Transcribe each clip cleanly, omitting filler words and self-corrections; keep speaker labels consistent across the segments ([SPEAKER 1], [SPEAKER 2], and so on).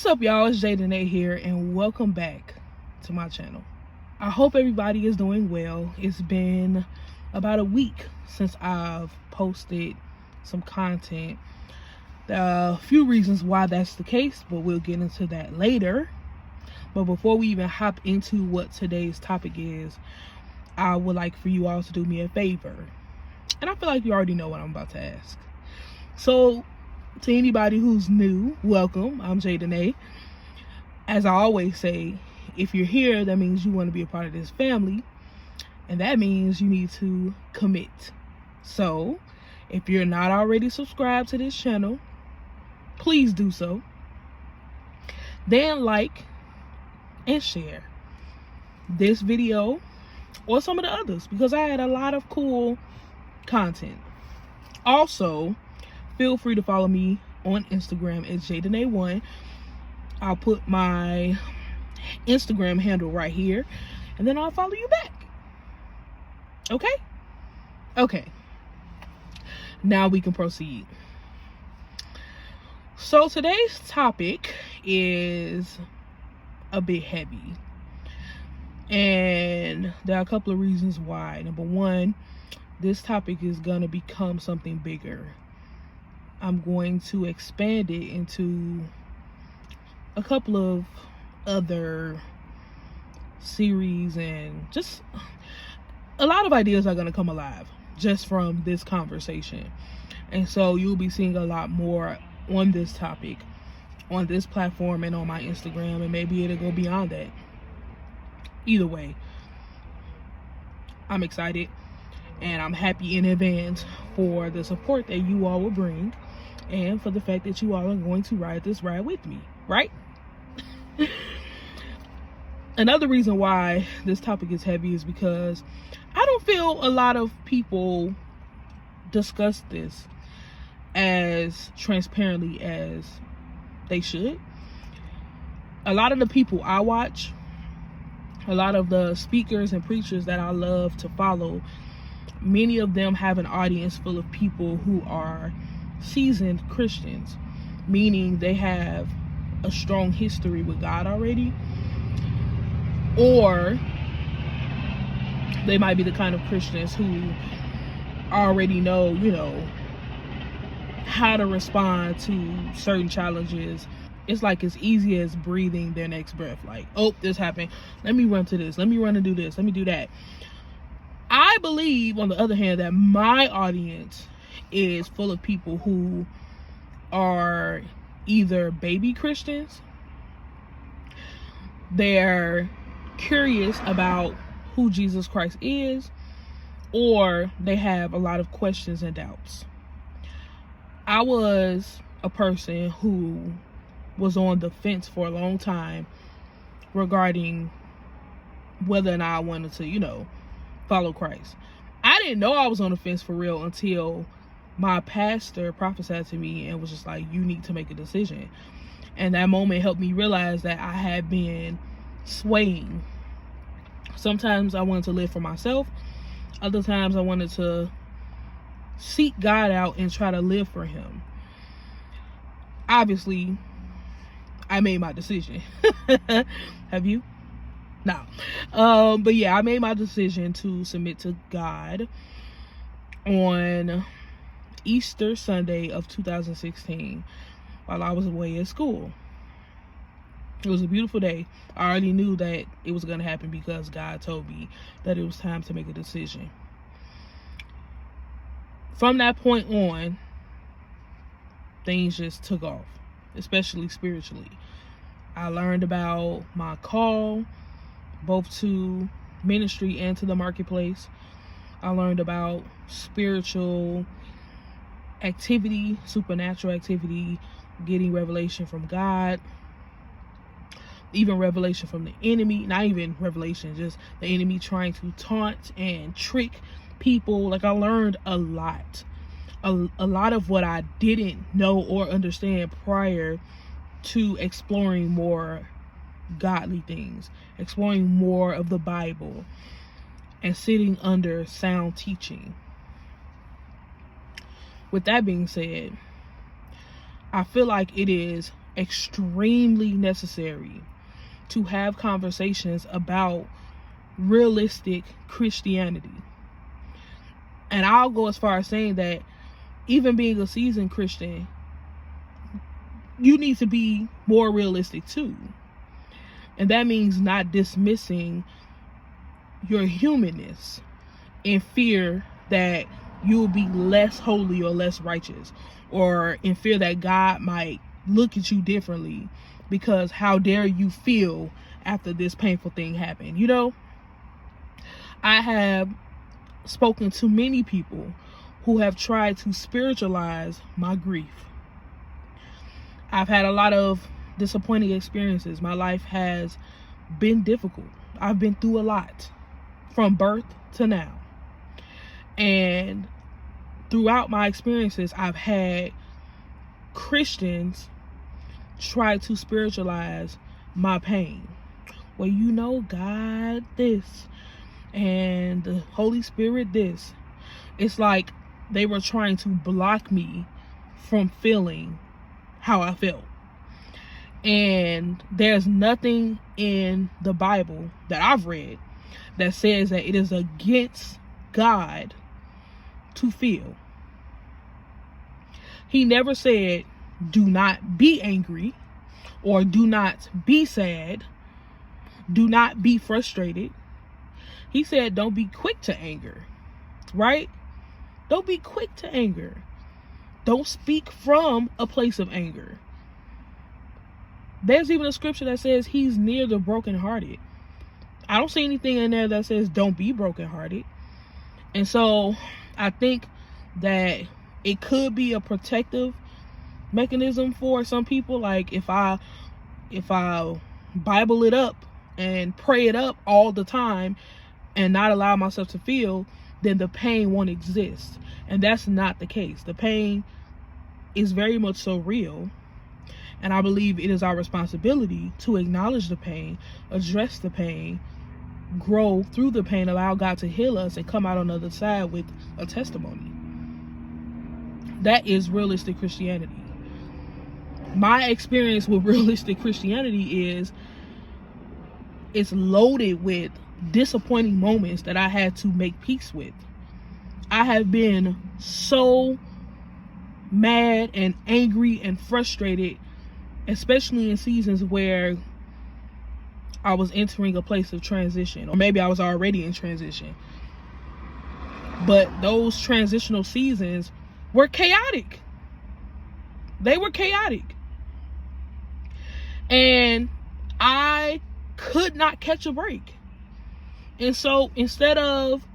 [SPEAKER 1] What's up, y'all? It's Jay here, and welcome back to my channel. I hope everybody is doing well. It's been about a week since I've posted some content. There are a few reasons why that's the case, but we'll get into that later. But before we even hop into what today's topic is, I would like for you all to do me a favor. And I feel like you already know what I'm about to ask. So, to anybody who's new, welcome. I'm Jay. As I always say, if you're here, that means you want to be a part of this family. And that means you need to commit. So, if you're not already subscribed to this channel, please do so. Then like and share this video or some of the others, because I had a lot of cool content. Also, feel free to follow me on Instagram at JDanae1. I'll put my Instagram handle right here, and then I'll follow you back. Okay. Now we can proceed. So today's topic is a bit heavy, and there are a couple of reasons why. Number one, this topic is gonna become something bigger. I'm going to expand it into a couple of other series, and just a lot of ideas are going to come alive just from this conversation. And so you'll be seeing a lot more on this topic on this platform and on my Instagram, and maybe it'll go beyond that. Either way, I'm excited, and I'm happy in advance for the support that you all will bring, and for the fact that you all are going to ride this ride with me, right? Another reason why this topic is heavy is because I don't feel a lot of people discuss this as transparently as they should. A lot of the people I watch, a lot of the speakers and preachers that I love to follow, many of them have an audience full of people who are seasoned Christians, meaning they have a strong history with God already, or they might be the kind of Christians who already know, how to respond to certain challenges. It's like as easy as breathing their next breath. Like, oh, this happened, let me run to this, let me run and do this, let me do that. I believe, on the other hand, that my audience is full of people who are either baby Christians, they're curious about who Jesus Christ is, or they have a lot of questions and doubts. I was a person who was on the fence for a long time regarding whether or not I wanted to, follow Christ. I didn't know I was on the fence for real until my pastor prophesied to me and was just like, you need to make a decision. And that moment helped me realize that I had been swaying. Sometimes I wanted to live for myself. Other times I wanted to seek God out and try to live for him. Obviously, I made my decision. Have you? No. But yeah, I made my decision to submit to God on Easter Sunday of 2016 while I was away at school. It was a beautiful day. I already knew that it was going to happen because God told me that it was time to make a decision. From that point on, things just took off, especially spiritually. I learned about my call, both to ministry and to the marketplace. I learned about spiritual activity, supernatural activity, getting revelation from God, even revelation from the enemy. Not even revelation, just the enemy trying to taunt and trick people. Like, I learned a lot of what I didn't know or understand prior to exploring more godly things, exploring more of the Bible, and sitting under sound teaching. With that being said, I feel like it is extremely necessary to have conversations about realistic Christianity. And I'll go as far as saying that even being a seasoned Christian, you need to be more realistic too. And that means not dismissing your humanness in fear that you'll be less holy or less righteous, or in fear that God might look at you differently because how dare you feel after this painful thing happened. You know, I have spoken to many people who have tried to spiritualize my grief. I've had a lot of disappointing experiences. My life has been difficult. I've been through a lot from birth to now. And throughout my experiences, I've had Christians try to spiritualize my pain. Well, you know, God this and the Holy Spirit this. It's like they were trying to block me from feeling how I felt. And there's nothing in the Bible that I've read that says that it is against God to feel. He never said, do not be angry, or do not be sad, do not be frustrated. He said, don't be quick to anger, right? Don't be quick to anger. Don't speak from a place of anger. There's even a scripture that says he's near the brokenhearted. I don't see anything in there that says don't be brokenhearted. And so I think that it could be a protective mechanism for some people. Like if I Bible it up and pray it up all the time and not allow myself to feel, then the pain won't exist. And that's not the case. The pain is very much so real. And I believe it is our responsibility to acknowledge the pain, address the pain, grow through the pain, allow God to heal us, and come out on the other side with a testimony. That is realistic Christianity. My experience with realistic Christianity is it's loaded with disappointing moments that I had to make peace with. I have been so mad and angry and frustrated, especially in seasons where I was entering a place of transition, or maybe I was already in transition. But those transitional seasons were chaotic. They were chaotic. And I could not catch a break. And so instead of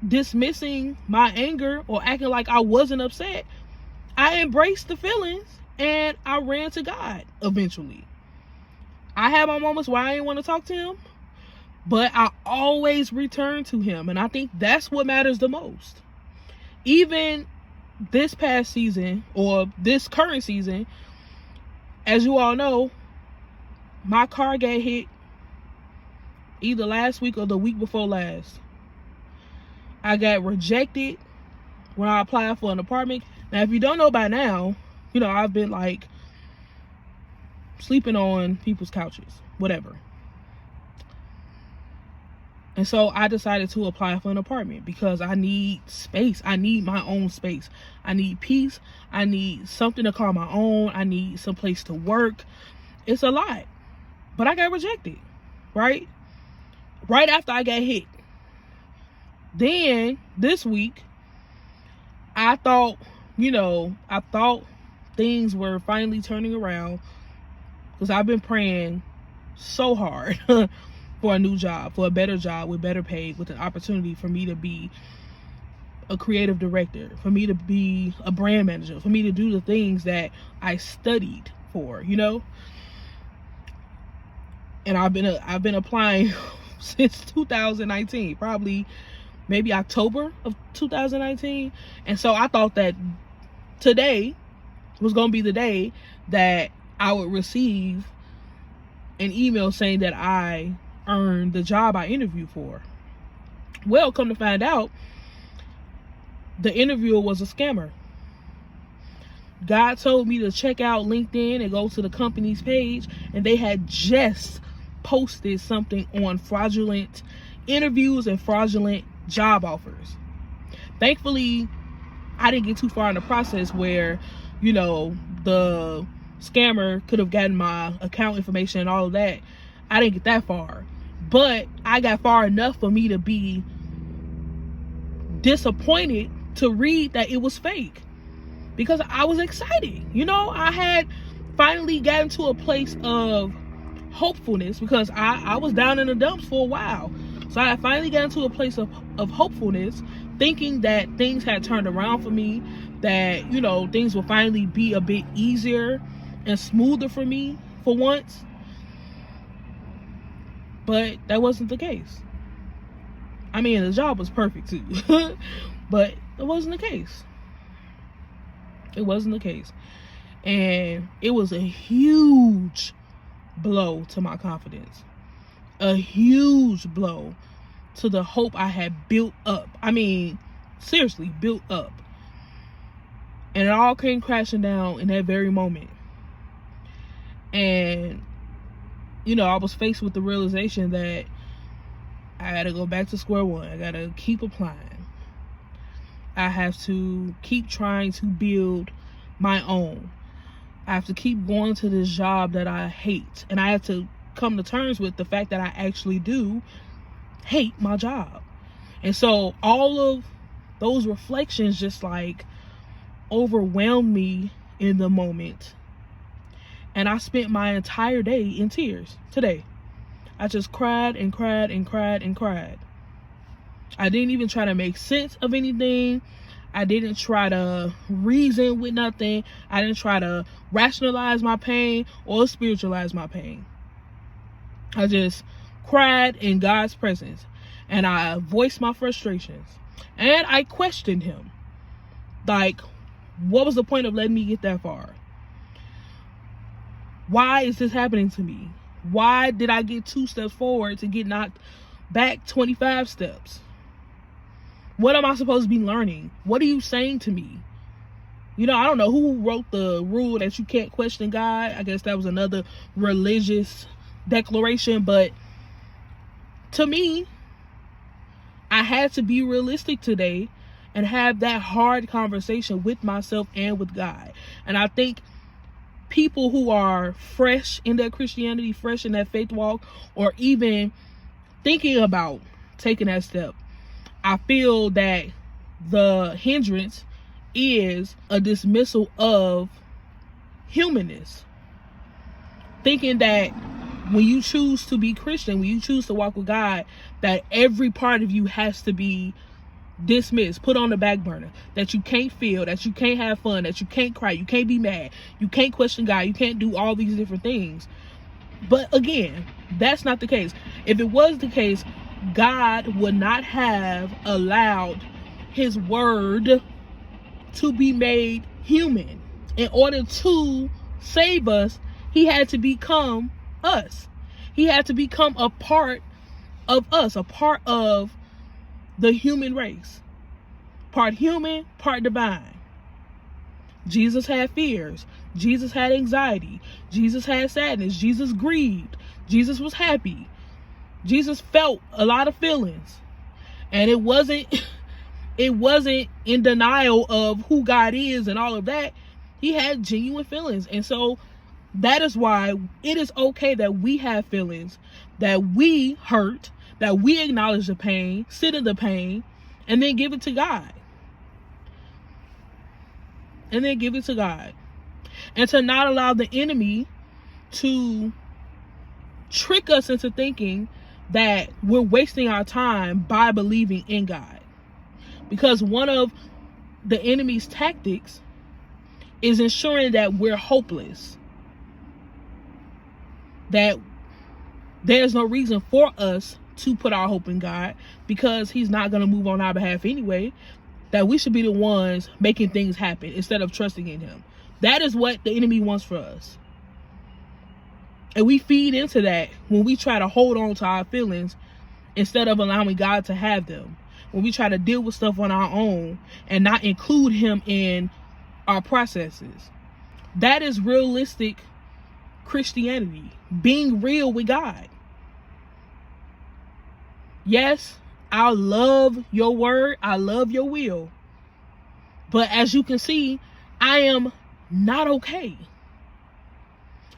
[SPEAKER 1] dismissing my anger or acting like I wasn't upset, I embraced the feelings and I ran to God eventually. I had my moments where I didn't want to talk to him, but I always return to him. And I think that's what matters the most. Even this past season, or this current season, as you all know, my car got hit either last week or the week before last. I got rejected when I applied for an apartment. Now, if you don't know by now, you know, I've been like sleeping on people's couches, whatever. And so I decided to apply for an apartment because I need space. I need my own space. I need peace. I need something to call my own. I need some place to work. It's a lot. But I got rejected, right? Right after I got hit. Then this week, I thought things were finally turning around because I've been praying so hard for a new job, for a better job with better pay, with an opportunity for me to be a creative director, for me to be a brand manager, for me to do the things that I studied for, you know? And I've been applying since 2019, probably maybe October of 2019. And so I thought that today was going to be the day that I would receive an email saying that I earned the job I interviewed for. Well, come to find out, the interviewer was a scammer. God told me to check out LinkedIn and go to the company's page, and they had just posted something on fraudulent interviews and fraudulent job offers. Thankfully, I didn't get too far in the process where, you know, the scammer could have gotten my account information and all of that. I didn't get that far, but I got far enough for me to be disappointed to read that it was fake, because I was excited. You know, I had finally gotten to a place of hopefulness, because I was down in the dumps for a while. So I finally got into a place of hopefulness, thinking that things had turned around for me, that, you know, things will finally be a bit easier and smoother for me for once. But that wasn't the case. I mean, the job was perfect too, but it wasn't the case. It wasn't the case. And it was a huge blow to my confidence. A huge blow to the hope I had built up. I mean, seriously, built up. And it all came crashing down in that very moment. And, you know, I was faced with the realization that I gotta go back to square one. I gotta keep applying. I have to keep trying to build my own. I have to keep going to this job that I hate. And I have to come to terms with the fact that I actually do hate my job. And so all of those reflections just like overwhelmed me in the moment. And I spent my entire day in tears today. I just cried and cried and cried and cried. I didn't even try to make sense of anything. I didn't try to reason with nothing. I didn't try to rationalize my pain or spiritualize my pain. I just cried in God's presence, and I voiced my frustrations, and I questioned him. Like, what was the point of letting me get that far? Why is this happening to me? Why did I get 2 steps forward to get knocked back 25 steps? What am I supposed to be learning? What are you saying to me? You know, I don't know who wrote the rule that you can't question God. I guess that was another religious declaration. But to me, I had to be realistic today and have that hard conversation with myself and with God. And I think people who are fresh in their Christianity, fresh in that faith walk, or even thinking about taking that step, I feel that the hindrance is a dismissal of humanness. Thinking that when you choose to be Christian, when you choose to walk with God, that every part of you has to be dismissed, put on the back burner, that you can't feel, that you can't have fun, that you can't cry, you can't be mad, you can't question God, you can't do all these different things. But again, that's not the case. If it was the case, God would not have allowed his word to be made human. In order to save us, he had to become us. He had to become a part of us, a part of the human race. Part human, part divine. Jesus had fears. Jesus had anxiety. Jesus had sadness. Jesus grieved. Jesus was happy. Jesus felt a lot of feelings. And it wasn't in denial of who God is and all of that. He had genuine feelings. And so that is why it is okay that we have feelings, that we hurt, that we acknowledge the pain, sit in the pain, and then give it to God. And then give it to God. And to not allow the enemy to trick us into thinking that we're wasting our time by believing in God. Because one of the enemy's tactics is ensuring that we're hopeless. That there's no reason for us to put our hope in God, because he's not going to move on our behalf anyway. That we should be the ones making things happen instead of trusting in him. That is what the enemy wants for us. And we feed into that when we try to hold on to our feelings instead of allowing God to have them. When we try to deal with stuff on our own and not include him in our processes. That is realistic Christianity, being real with God. Yes, I love your word, I love your will, but as you can see, I am not okay.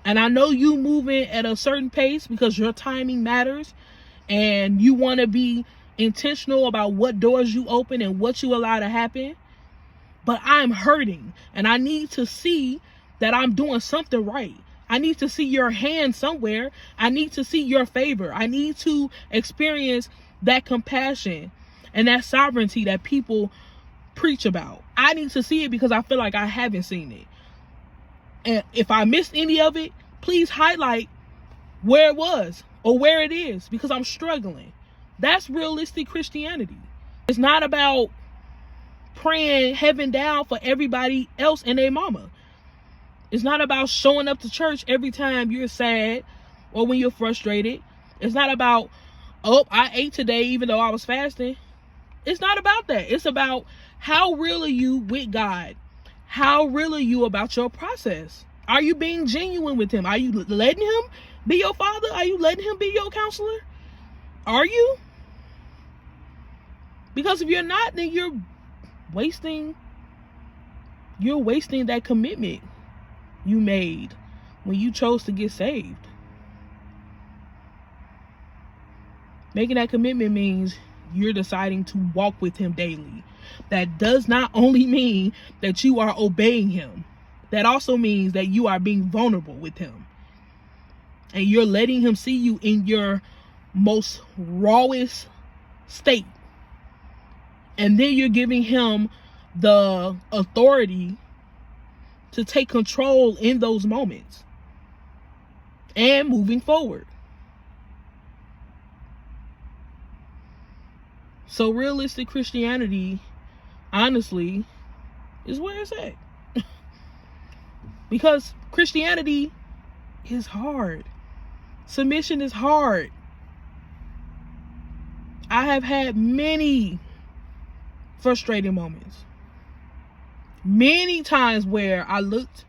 [SPEAKER 1] And I know you moving at a certain pace because your timing matters and you want to be intentional about what doors you open and what you allow to happen. But I'm hurting and I need to see that I'm doing something right. I need to see your hand somewhere. I need to see your favor. I need to experience that compassion and that sovereignty that people preach about. I need to see it because I feel like I haven't seen it. And if I missed any of it, please highlight where it was or where it is, because I'm struggling. That's realistic Christianity. It's not about praying heaven down for everybody else and their mama. It's not about showing up to church every time you're sad or when you're frustrated. It's not about, oh, I ate today even though I was fasting. It's not about that. It's about how real are you with God? How real are you about your process? Are you being genuine with him? Are you letting him be your father? Are you letting him be your counselor? Are you? Because if you're not, then you're wasting that commitment you made when you chose to get saved. Making that commitment means you're deciding to walk with him daily. That does not only mean that you are obeying him. That also means that you are being vulnerable with him. And you're letting him see you in your most rawest state. And then you're giving him the authority to take control in those moments and moving forward. So realistic Christianity, honestly, is where it's at. Because Christianity is hard. Submission is hard. I have had many frustrating moments. Many times where I looked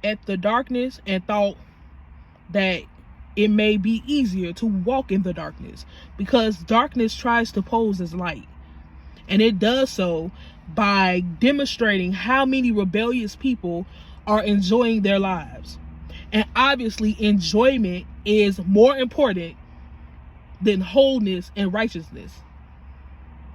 [SPEAKER 1] at the darkness and thought that it may be easier to walk in the darkness, because darkness tries to pose as light. And it does so by demonstrating how many rebellious people are enjoying their lives. And obviously, enjoyment is more important than wholeness and righteousness.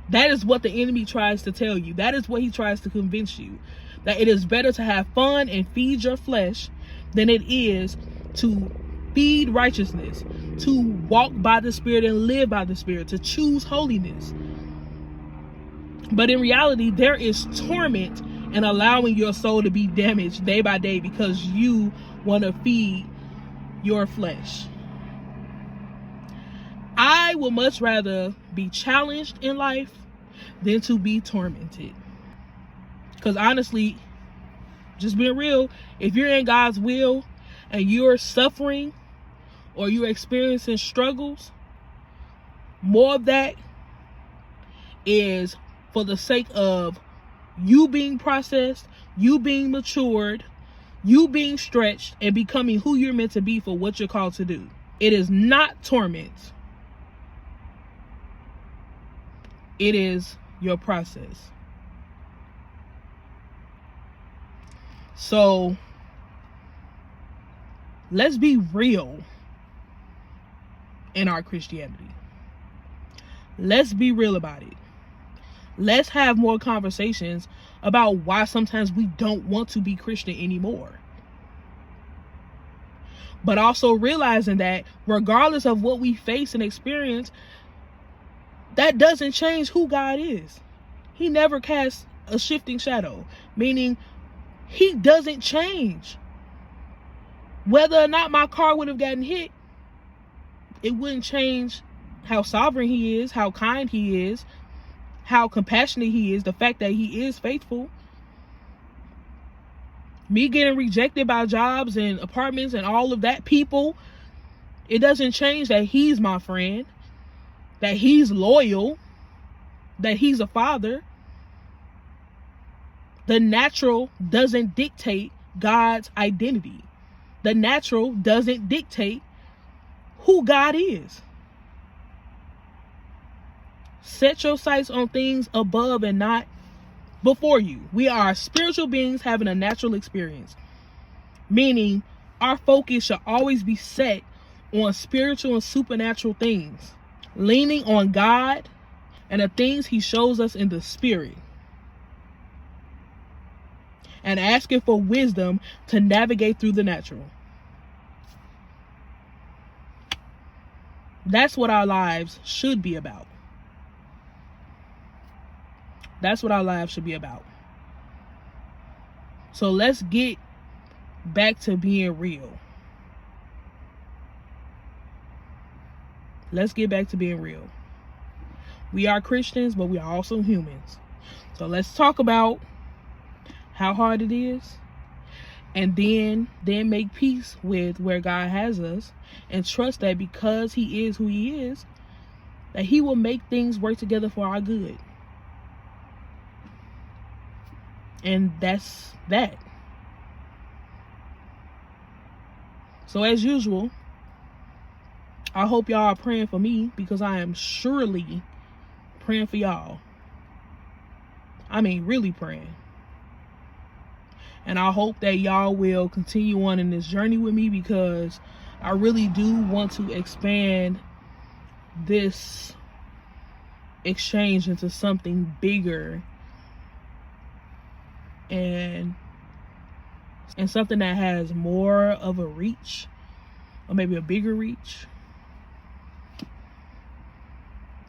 [SPEAKER 1] That is what the enemy tries to tell you. That is what he tries to convince you. That it is better to have fun and feed your flesh than it is to feed righteousness, to walk by the Spirit and live by the Spirit, to choose holiness. But in reality, there is torment in allowing your soul to be damaged day by day because you want to feed your flesh. I would much rather be challenged in life than to be tormented. Because honestly, just being real, if you're in God's will and you're suffering or you're experiencing struggles, more of that is for the sake of you being processed, you being matured, you being stretched, and becoming who you're meant to be for what you're called to do. It is not torment. It is your process. So let's be real in our Christianity. Let's be real about it. Let's have more conversations about why sometimes we don't want to be Christian anymore. But also realizing that regardless of what we face and experience, that doesn't change who God is. He never casts a shifting shadow, meaning he doesn't change. Whether or not my car would have gotten hit, it wouldn't change how sovereign he is, how kind he is, how compassionate he is, the fact that he is faithful. Me getting rejected by jobs and apartments and all of that, people, it doesn't change that he's my friend, that he's loyal, that he's a father. The natural doesn't dictate God's identity. The natural doesn't dictate who God is. Set your sights on things above and not before you. We are spiritual beings having a natural experience, meaning our focus should always be set on spiritual and supernatural things, leaning on God and the things he shows us in the spirit, and asking for wisdom to navigate through the natural. That's what our lives should be about. That's what our lives should be about. So let's get back to being real. Let's get back to being real. We are Christians, but we are also humans. So let's talk about how hard it is, and then make peace with where God has us, and trust that because he is who he is, that he will make things work together for our good. And that's that. So as usual, I hope y'all are praying for me, because I am surely praying for y'all. I mean, really praying. And I hope that y'all will continue on in this journey with me, because I really do want to expand this exchange into something bigger and something that has more of a reach, or maybe a bigger reach.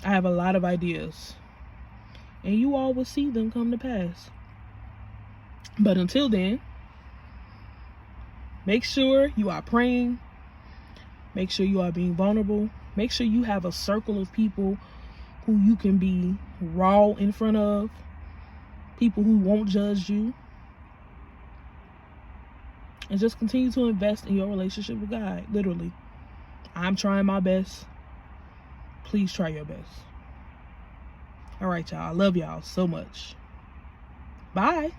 [SPEAKER 1] I have a lot of ideas, and you all will see them come to pass. But until then, make sure you are praying. Make sure you are being vulnerable. Make sure you have a circle of people who you can be raw in front of. People who won't judge you. And just continue to invest in your relationship with God. Literally. I'm trying my best. Please try your best. All right, y'all. I love y'all so much. Bye.